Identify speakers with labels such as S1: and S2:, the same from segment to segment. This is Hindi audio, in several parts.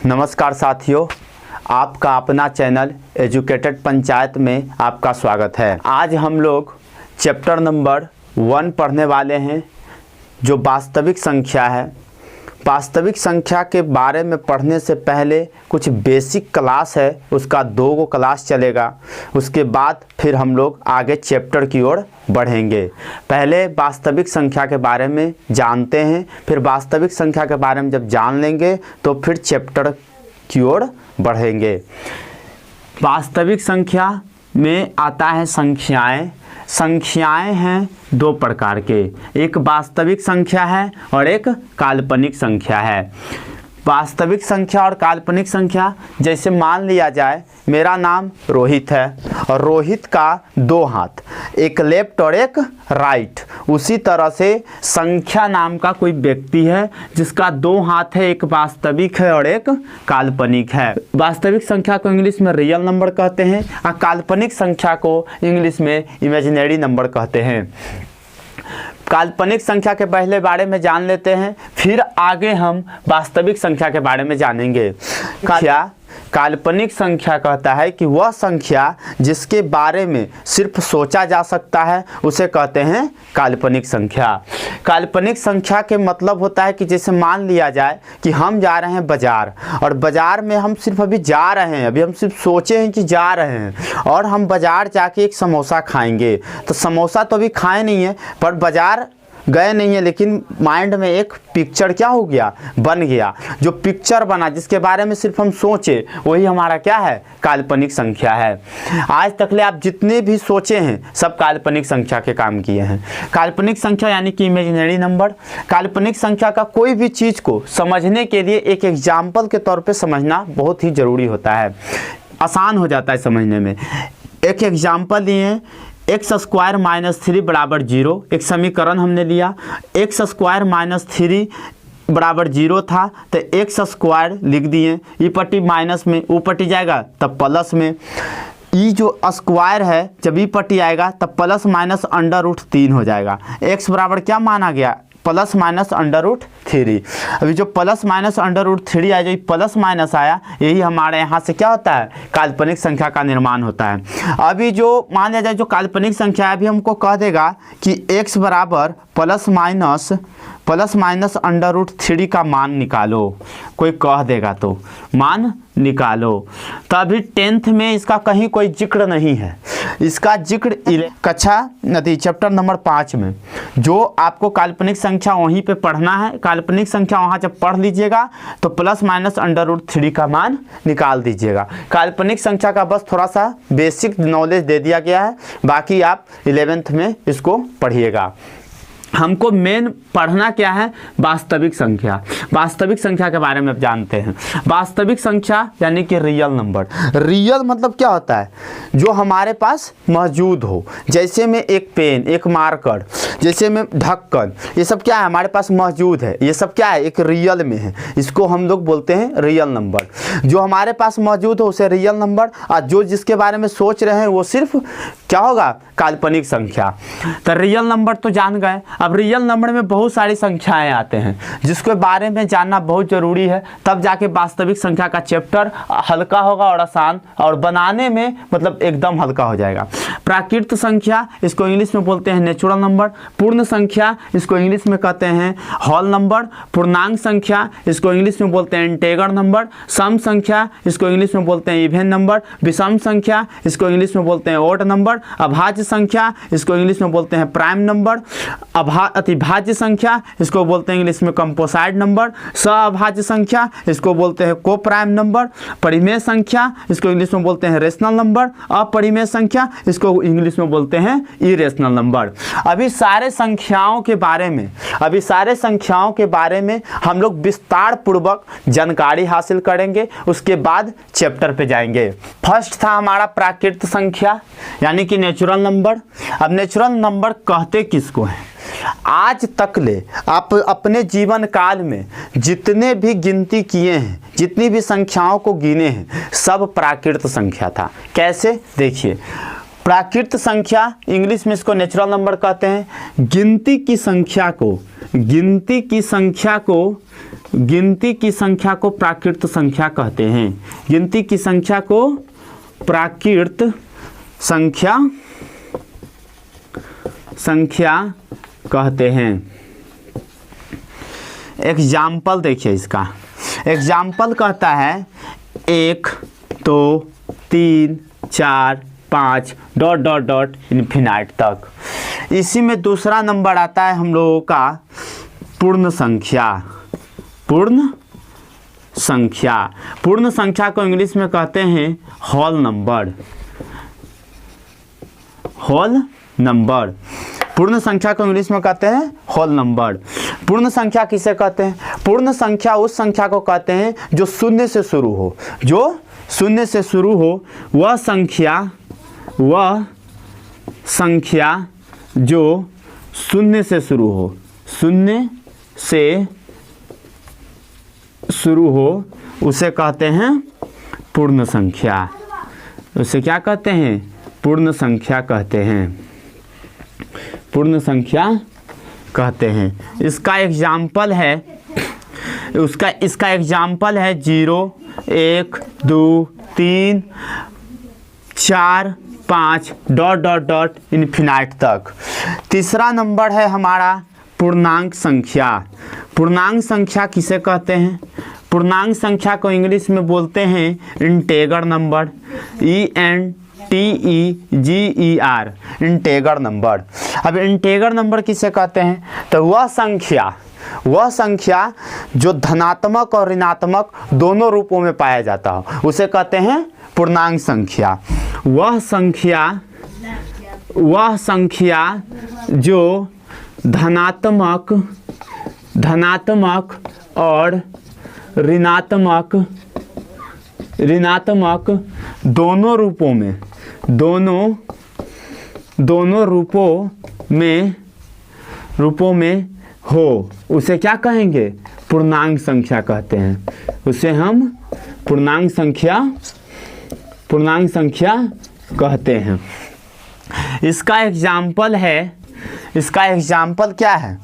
S1: नमस्कार साथियों, आपका अपना चैनल एजुकेटेड पंचायत में आपका स्वागत है। आज हम लोग चैप्टर नंबर 1 पढ़ने वाले हैं जो वास्तविक संख्या है। वास्तविक संख्या के बारे में पढ़ने से पहले कुछ बेसिक क्लास है, उसका 2 क्लास चलेगा। उसके बाद फिर हम लोग आगे चैप्टर की ओर बढ़ेंगे। पहले वास्तविक संख्या के बारे में जानते हैं, फिर वास्तविक संख्या के बारे में जब जान लेंगे तो फिर चैप्टर की ओर बढ़ेंगे। वास्तविक संख्या में आता है संख्याएं। संख्याएं हैं 2 प्रकार के, एक वास्तविक संख्या है और एक काल्पनिक संख्या है। वास्तविक संख्या और काल्पनिक संख्या, जैसे मान लिया जाए मेरा नाम रोहित है और रोहित का 2 हाथ, एक लेफ्ट और एक राइट। उसी तरह से संख्या नाम का कोई व्यक्ति है जिसका 2 हाथ है, एक वास्तविक है और एक काल्पनिक है। वास्तविक संख्या को इंग्लिश में रियल नंबर कहते हैं और काल्पनिक संख्या को इंग्लिश में इमेजिनरी नंबर कहते हैं। काल्पनिक संख्या के पहले बारे में जान लेते हैं, फिर आगे हम वास्तविक संख्या के बारे में जानेंगे। काल्पनिक संख्या कहता है कि वह संख्या जिसके बारे में सिर्फ सोचा जा सकता है उसे कहते हैं काल्पनिक संख्या। काल्पनिक संख्या के मतलब होता है कि जैसे मान लिया जाए कि हम जा रहे हैं बाजार और बाजार में हम सिर्फ अभी जा रहे हैं, अभी हम सिर्फ सोचे हैं कि जा रहे हैं और हम बाजार जाके एक समोसा खाएंगे। तो समोसा तो अभी खाए नहीं है पर बाजार गए नहीं है, लेकिन माइंड में एक पिक्चर क्या हो गया, बन गया। जो पिक्चर बना जिसके बारे में सिर्फ हम सोचे वही हमारा क्या है, काल्पनिक संख्या है। आज तक ले आप जितने भी सोचे हैं सब काल्पनिक संख्या के काम किए हैं। काल्पनिक संख्या यानी कि इमेजिनरी नंबर। काल्पनिक संख्या का कोई भी चीज़ को समझने के लिए एक एग्जाम्पल के तौर पे समझना बहुत ही ज़रूरी होता है, आसान हो जाता है समझने में। एक एग्जाम्पल लिए, x² - 3 = 0। एक समीकरण हमने लिया, x² - 3 = 0 था तो x² लिख दिए, ई पट्टी माइनस में ऊ पट्टी जाएगा तब प्लस में। ई जो स्क्वायर है जब ई पट्टी आएगा तब प्लस माइनस √3 हो जाएगा। x बराबर क्या माना गया, प्लस माइनस √3। अभी जो प्लस माइनस √3 आया, जो प्लस माइनस आया, यही हमारे यहाँ से क्या होता है, काल्पनिक संख्या का निर्माण होता है। अभी जो मान लिया जाए जो काल्पनिक संख्या है, अभी हमको कह देगा कि x बराबर प्लस माइनस √3 का मान निकालो, कोई कह देगा तो मान निकालो। तभी 10th में इसका कहीं कोई जिक्र नहीं है, इसका जिक्र कक्षा नदी चैप्टर नंबर 5 में। जो आपको काल्पनिक संख्या वहीं पे पढ़ना है, काल्पनिक संख्या वहाँ जब पढ़ लीजिएगा तो प्लस माइनस √3 का मान निकाल दीजिएगा। काल्पनिक संख्या का बस थोड़ा सा बेसिक नॉलेज दे दिया गया है, बाकी आप 11th में इसको पढ़िएगा। हमको मेन पढ़ना क्या है, वास्तविक संख्या। वास्तविक संख्या के बारे में आप जानते हैं। वास्तविक संख्या यानी कि रियल नंबर। रियल मतलब क्या होता है, जो हमारे पास मौजूद हो। जैसे में एक पेन, एक मार्कर, जैसे में ढक्कन, ये सब क्या है हमारे पास मौजूद है, ये सब क्या है, एक रियल में है। इसको हम लोग बोलते हैं रियल नंबर। जो हमारे पास मौजूद हो उसे रियल नंबर, और जो जिसके बारे में सोच रहे हैं वो सिर्फ क्या होगा, काल्पनिक संख्या। तो रियल नंबर तो जान गए। अब रियल नंबर में बहुत सारी संख्याएं आते हैं जिसके बारे में जानना बहुत ज़रूरी है, तब जाके वास्तविक संख्या का चैप्टर हल्का होगा और आसान, और बनाने में मतलब एकदम हल्का हो जाएगा। प्राकृत संख्या, इसको इंग्लिश में बोलते हैं नेचुरल नंबर। पूर्ण संख्या, इसको इंग्लिश में कहते हैं होल नंबर। पूर्णांक संख्या, इसको इंग्लिश में बोलते हैं इंटेगर नंबर। सम संख्या, इसको इंग्लिश में बोलते हैं इवन नंबर। विषम संख्या, इसको इंग्लिश में बोलते हैं ओड नंबर। अभाज्य संख्या, इसको इंग्लिश में बोलते हैं प्राइम नंबर। अतिभाज्य संख्या, इसको बोलते हैं इंग्लिश में कंपोसाइट नंबर। सअभाज्य संख्या, इसको बोलते हैं को प्राइम नंबर। परिमेय संख्या, इसको इंग्लिश में बोलते हैं रेशनल नंबर। अपरिमेय संख्या, इसको इंग्लिश में बोलते हैं इरेशनल नंबर। अभी सारे संख्याओं के बारे में हम लोग विस्तार पूर्वक जानकारी हासिल करेंगे, उसके बाद चैप्टर पे जाएंगे। फर्स्ट था हमारा प्राकृत संख्या यानी कि नेचुरल नंबर। अब नेचुरल नंबर कहते किसको हैं, आज तक ले आप अपने जीवन काल में जितने भी गिनती किए हैं, जितनी भी संख्याओं को गिने हैं, सब प्राकृत संख्या था। कैसे, देखिए, प्राकृत संख्या इंग्लिश में इसको नेचुरल नंबर कहते हैं। गिनती की संख्या को गिनती की संख्या को प्राकृत संख्या कहते हैं। गिनती की संख्या को प्राकृत संख्या कहते हैं। एग्जाम्पल देखिए इसका। एग्जाम्पल कहता है 1 2 3 4 5 डॉट डॉट डॉट इन्फिनाइट तक। इसी में दूसरा नंबर आता है हम लोगों का पूर्ण संख्या। पूर्ण संख्या, पूर्ण संख्या को इंग्लिश में कहते हैं होल नंबर। होल नंबर, पूर्ण संख्या को इंग्लिश में कहते हैं होल नंबर। पूर्ण संख्या किसे कहते हैं? पूर्ण संख्या उस संख्या को कहते हैं जो शून्य से शुरू हो। जो शून्य से शुरू हो वह संख्या जो शून्य से शुरू हो, शून्य से शुरू हो उसे कहते हैं पूर्ण संख्या। उसे क्या कहते हैं? पूर्ण संख्या कहते हैं। पूर्ण संख्या कहते हैं। इसका एग्जाम्पल है इसका एग्जाम्पल है 0 1 2 3 4 5 डॉट डॉट डॉट इन्फिनाइट तक। तीसरा नंबर है हमारा पूर्णांक संख्या। पूर्णांक संख्या किसे कहते हैं? पूर्णांक संख्या को इंग्लिश में बोलते हैं integer number. INTEGER, integer number. अब इंटेगर नंबर किसे कहते हैं? तो वह संख्या जो धनात्मक और ऋणात्मक दोनों रूपों में पाया जाता हो उसे कहते हैं पूर्णांक संख्या। वह संख्या जो धनात्मक और ऋणात्मक दोनों रूपों में हो उसे क्या कहेंगे? पूर्णांक संख्या कहते हैं। उसे हम पूर्णांक संख्या कहते हैं। इसका एग्जाम्पल क्या है?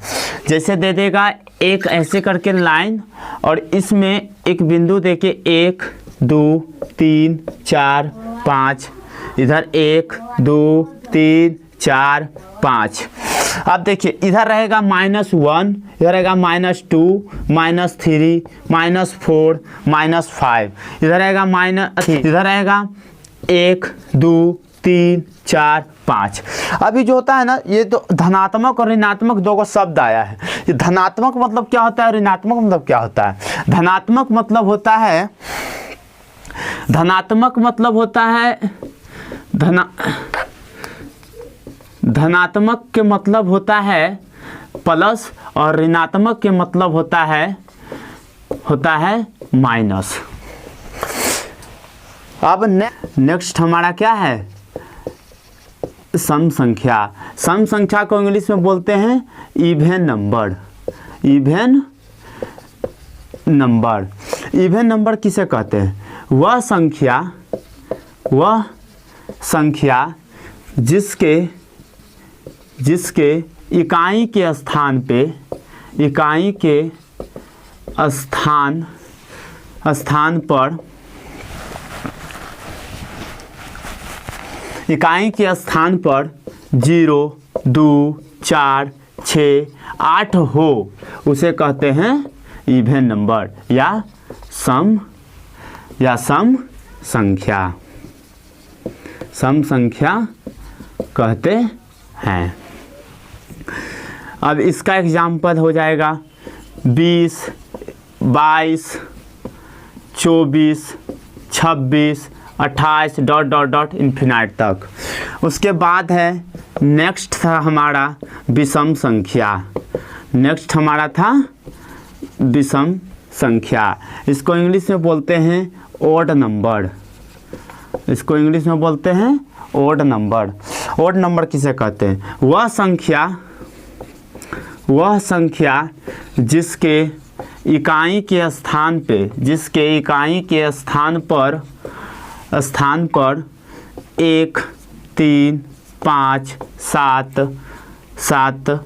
S1: जैसे दे देगा एक ऐसे करके लाइन और इसमें एक बिंदु देके 1 2 3 4 5, इधर 1 2 3 4 5। अब देखिए इधर रहेगा -1, इधर रहेगा -2 -3 -4 -5, इधर रहेगा इधर रहेगा 1 2 3 4 5। अभी जो होता है ना, ये तो धनात्मक और ऋणात्मक दो को शब्द आया है। ये धनात्मक मतलब क्या होता है, ऋणात्मक मतलब क्या होता है? धनात्मक मतलब होता है धनात्मक के मतलब होता है प्लस और ऋणात्मक के मतलब होता है माइनस। अब नेक्स्ट हमारा क्या है? सम संख्या। सम संख्या को इंग्लिश में बोलते हैं इवन नंबर। इवन नंबर किसे कहते हैं? वह संख्या जिसके इकाई के स्थान पर 0 2 4 6 8 हो उसे कहते हैं इवन नंबर या सम संख्या। सम संख्या कहते हैं। अब इसका एग्जाम्पल हो जाएगा 20 22 24 26 28 डॉट डॉट डॉट इन्फिनाइट तक। उसके बाद है नेक्स्ट था हमारा विषम संख्या। नेक्स्ट हमारा था विषम संख्या। इसको इंग्लिश में बोलते हैं ओड नंबर। इसको इंग्लिश में बोलते हैं ओड नंबर। ओड नंबर किसे कहते हैं? वह संख्या जिसके इकाई के स्थान पर 1 3 5 7 7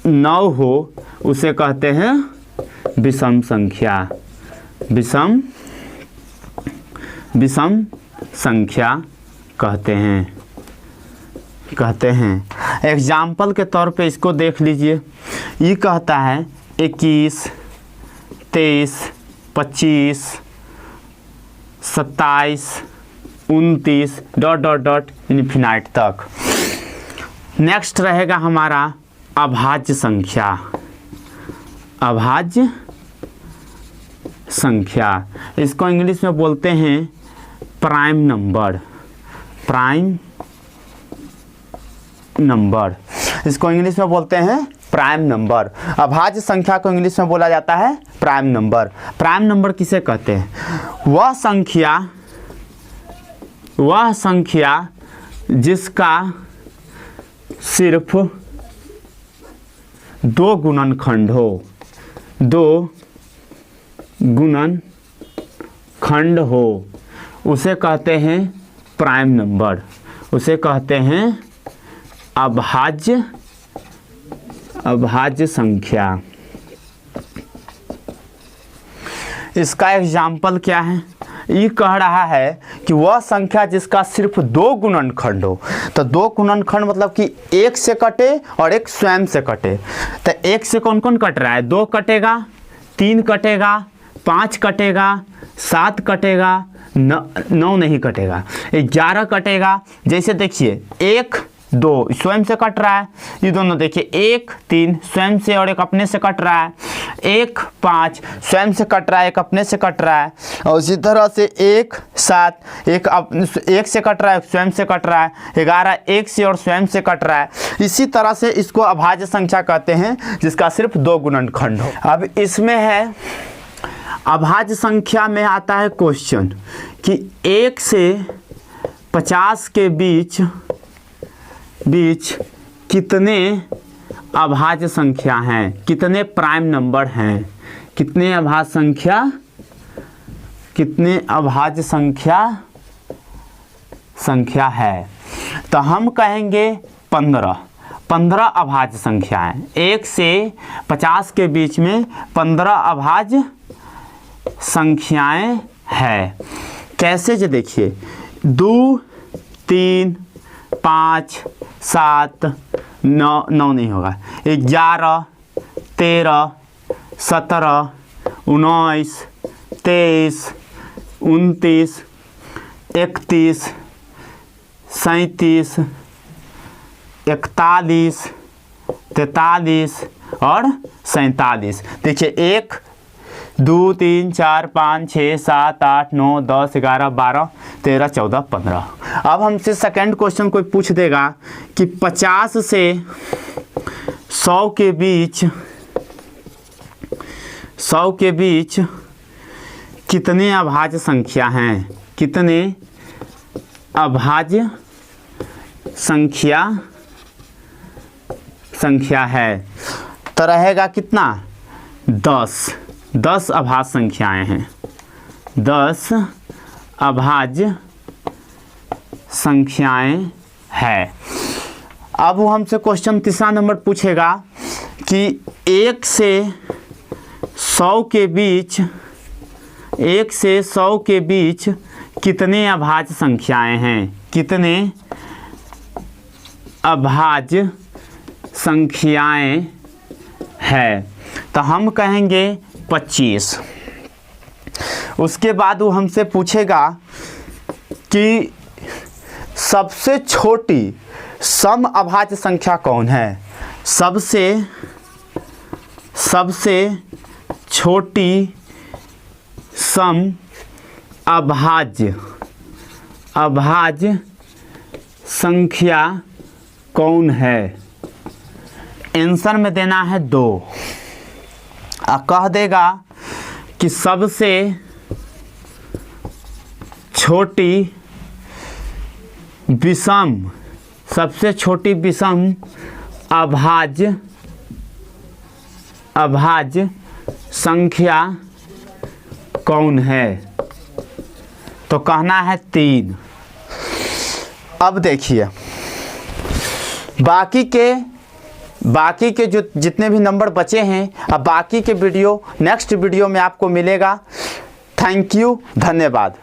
S1: 9 हो उसे कहते हैं विषम संख्या, विषम संख्या कहते हैं। एग्जाम्पल के तौर पे इसको देख लीजिए। ये कहता है 21, 23, 25, 27, 29 डॉट डॉट डॉट इन्फिनाइट तक। नेक्स्ट रहेगा हमारा अभाज्य संख्या। अभाज्य संख्या, इसको इंग्लिश में बोलते हैं प्राइम नंबर। प्राइम नंबर, इसको इंग्लिश में बोलते हैं प्राइम नंबर। अभाज्य संख्या को इंग्लिश में बोला जाता है प्राइम नंबर। प्राइम नंबर किसे कहते हैं? वह संख्या जिसका सिर्फ 2 गुणनखंड हो, 2 गुणनखंड हो, उसे कहते हैं प्राइम नंबर, उसे कहते हैं अभाज्य संख्या। इसका एग्जाम्पल क्या है? ये कह रहा है कि वह संख्या जिसका सिर्फ 2 गुणनखंड हो। तो 2 गुणनखंड मतलब कि 1 से कटे और 1 स्वयं से कटे। तो 1 से कौन कौन कट रहा है? 2 कटेगा, 3 कटेगा, 5 कटेगा, 7 कटेगा, 9 नहीं कटेगा, 11 कटेगा। जैसे देखिए 1, 2 स्वयं से कट रहा है, ये दोनों देखिए 1, 3 स्वयं से और 1 अपने से कट रहा है, 1, 5 स्वयं से कट रहा है, 1 अपने से कट रहा है, और इसी तरह से 1, 7 1 से कट रहा है, स्वयं से कट रहा है, 11 1 से और स्वयं से कट रहा है। इसी तरह से इसको अभाज्य संख्या कहते हैं जिसका सिर्फ 2 गुणनखंड हो। अब इसमें है अभाज्य संख्या में आता है क्वेश्चन कि 1 से 50 के बीच कितने अभाज्य संख्या हैं, कितने प्राइम नंबर हैं, कितने अभाज्य संख्या है। तो हम कहेंगे 15 अभाज्य संख्याएं। 1 से 50 के बीच में 15 अभाज्य संख्याएं हैं। कैसे? जो देखिए 2, 3, 5, 7, 9 नहीं होगा, 11, 13, 17, 19, 23, 29, 31, 37, 41, 43 और 47। देखिए 1, 2, 3, 4, 5, 6, 7, 8, 9, 10, 11, 12, 13, 14, 15। अब हमसे सेकंड क्वेश्चन कोई पूछ देगा कि 50 से 100 के बीच कितने अभाज्य संख्या हैं, कितने अभाज्य संख्या है? तो रहेगा कितना? 10 अभाज्य संख्याएं हैं, 10 अभाज्य संख्याएं हैं। अब वो हमसे क्वेश्चन तीसरा नंबर पूछेगा कि 1 से 100 के बीच कितने अभाज्य संख्याएं हैं, कितने अभाज्य संख्याएं हैं? तो हम कहेंगे 25। उसके बाद वो हमसे पूछेगा कि सबसे छोटी सम अभाज्य संख्या कौन है? सबसे छोटी सम अभाज्य संख्या कौन है? आंसर में देना है 2। कह देगा कि सबसे छोटी विषम अभाज्य संख्या कौन है? तो कहना है 3। अब देखिए बाकी के बाकी के जो जितने भी नंबर बचे हैं, अब बाकी के वीडियो नेक्स्ट वीडियो में आपको मिलेगा। थैंक यू, धन्यवाद।